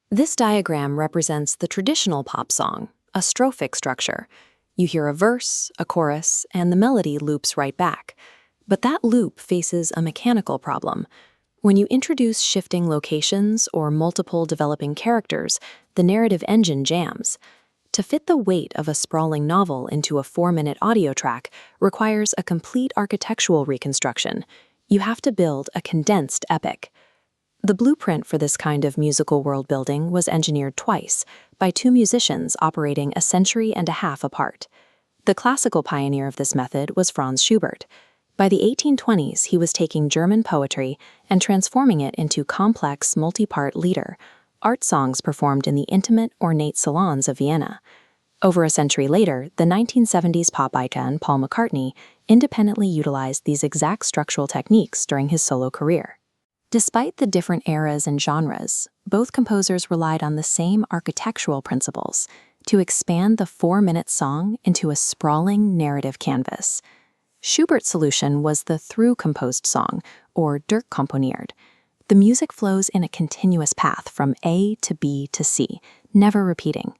This diagram represents the traditional pop song, a strophic structure. You hear a verse, a chorus, and the melody loops right back. But that loop faces a mechanical problem. When you introduce shifting locations or multiple developing characters, the narrative engine jams. To fit the weight of a sprawling novel into a 4-minute audio track requires a complete architectural reconstruction. You have to build a condensed epic. The blueprint for this kind of musical world building was engineered twice, by two musicians operating a century and a half apart. The classical pioneer of this method was Franz Schubert. By the 1820s, he was taking German poetry and transforming it into complex, multi-part lieder, art songs performed in the intimate, ornate salons of Vienna. Over a century later, the 1970s pop icon Paul McCartney independently utilized these exact structural techniques during his solo career. Despite the different eras and genres, both composers relied on the same architectural principles to expand the 4-minute song into a sprawling narrative canvas. Schubert's solution was the through-composed song, or durchkomponiert. The music flows in a continuous path from A to B to C, never repeating.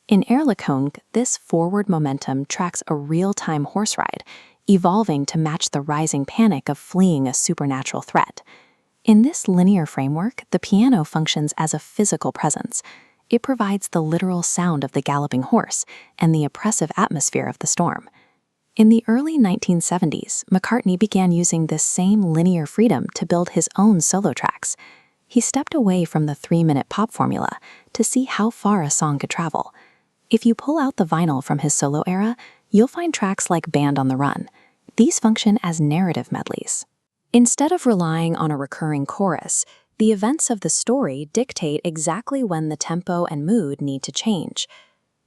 In Erlkönig, this forward momentum tracks a real-time horse ride, evolving to match the rising panic of fleeing a supernatural threat. In this linear framework, the piano functions as a physical presence. It provides the literal sound of the galloping horse and the oppressive atmosphere of the storm. In the early 1970s, McCartney began using this same linear freedom to build his own solo tracks. He stepped away from the 3-minute pop formula to see how far a song could travel. If you pull out the vinyl from his solo era, you'll find tracks like Band on the Run. These function as narrative medleys. Instead of relying on a recurring chorus, the events of the story dictate exactly when the tempo and mood need to change.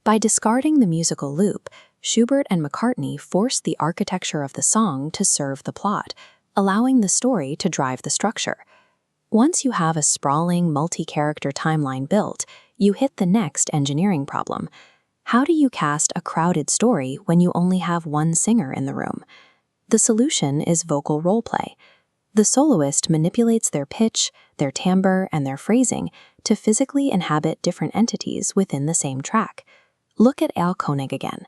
By discarding the musical loop, Schubert and McCartney forced the architecture of the song to serve the plot, allowing the story to drive the structure. Once you have a sprawling, multi-character timeline built, you hit the next engineering problem. How do you cast a crowded story when you only have one singer in the room? The solution is vocal role play. The soloist manipulates their pitch, their timbre, and their phrasing to physically inhabit different entities within the same track. Look at Erlkönig again.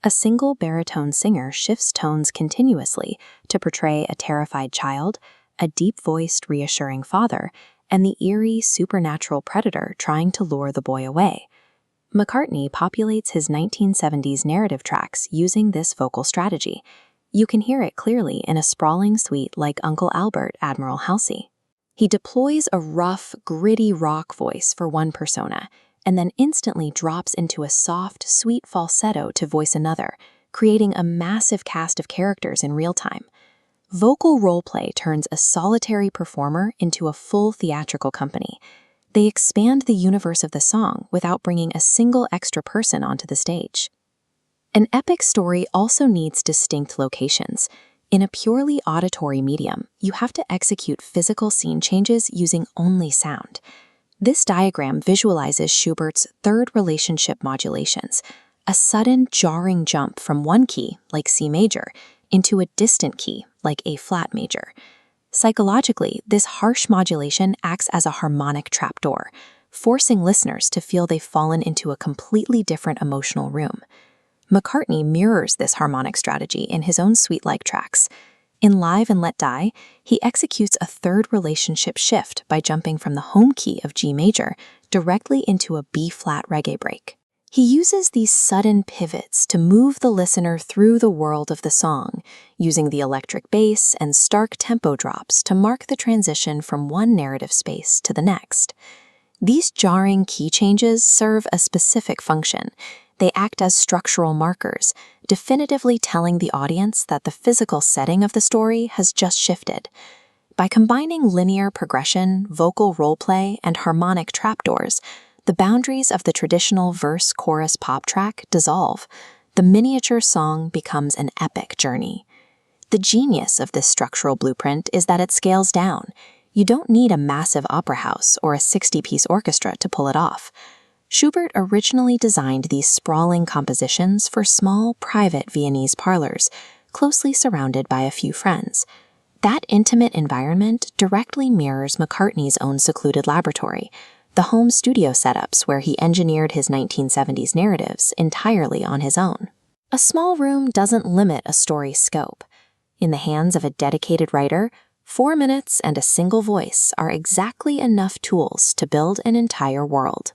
A single baritone singer shifts tones continuously to portray a terrified child, a deep-voiced, reassuring father, and the eerie, supernatural predator trying to lure the boy away. McCartney populates his 1970s narrative tracks using this vocal strategy. You can hear it clearly in a sprawling suite like Uncle Albert, Admiral Halsey. He deploys a rough, gritty rock voice for one persona, and then instantly drops into a soft, sweet falsetto to voice another, creating a massive cast of characters in real time. Vocal roleplay turns a solitary performer into a full theatrical company. They expand the universe of the song without bringing a single extra person onto the stage. An epic story also needs distinct locations. In a purely auditory medium, you have to execute physical scene changes using only sound. This diagram visualizes Schubert's third relationship modulations, a sudden jarring jump from one key, like C major, into a distant key, like A flat major. Psychologically, this harsh modulation acts as a harmonic trapdoor, forcing listeners to feel they've fallen into a completely different emotional room. McCartney mirrors this harmonic strategy in his own suite-like tracks. In Live and Let Die, he executes a third relationship shift by jumping from the home key of G major directly into a B-flat reggae break. He uses these sudden pivots to move the listener through the world of the song, using the electric bass and stark tempo drops to mark the transition from one narrative space to the next. These jarring key changes serve a specific function. They act as structural markers, definitively telling the audience that the physical setting of the story has just shifted. By combining linear progression, vocal roleplay, and harmonic trapdoors, the boundaries of the traditional verse-chorus pop track dissolve. The miniature song becomes an epic journey. The genius of this structural blueprint is that it scales down. You don't need a massive opera house or a 60-piece orchestra to pull it off. Schubert originally designed these sprawling compositions for small, private Viennese parlors, closely surrounded by a few friends. That intimate environment directly mirrors McCartney's own secluded laboratory, the home studio setups where he engineered his 1970s narratives entirely on his own. A small room doesn't limit a story's scope. In the hands of a dedicated writer, 4 minutes and a single voice are exactly enough tools to build an entire world.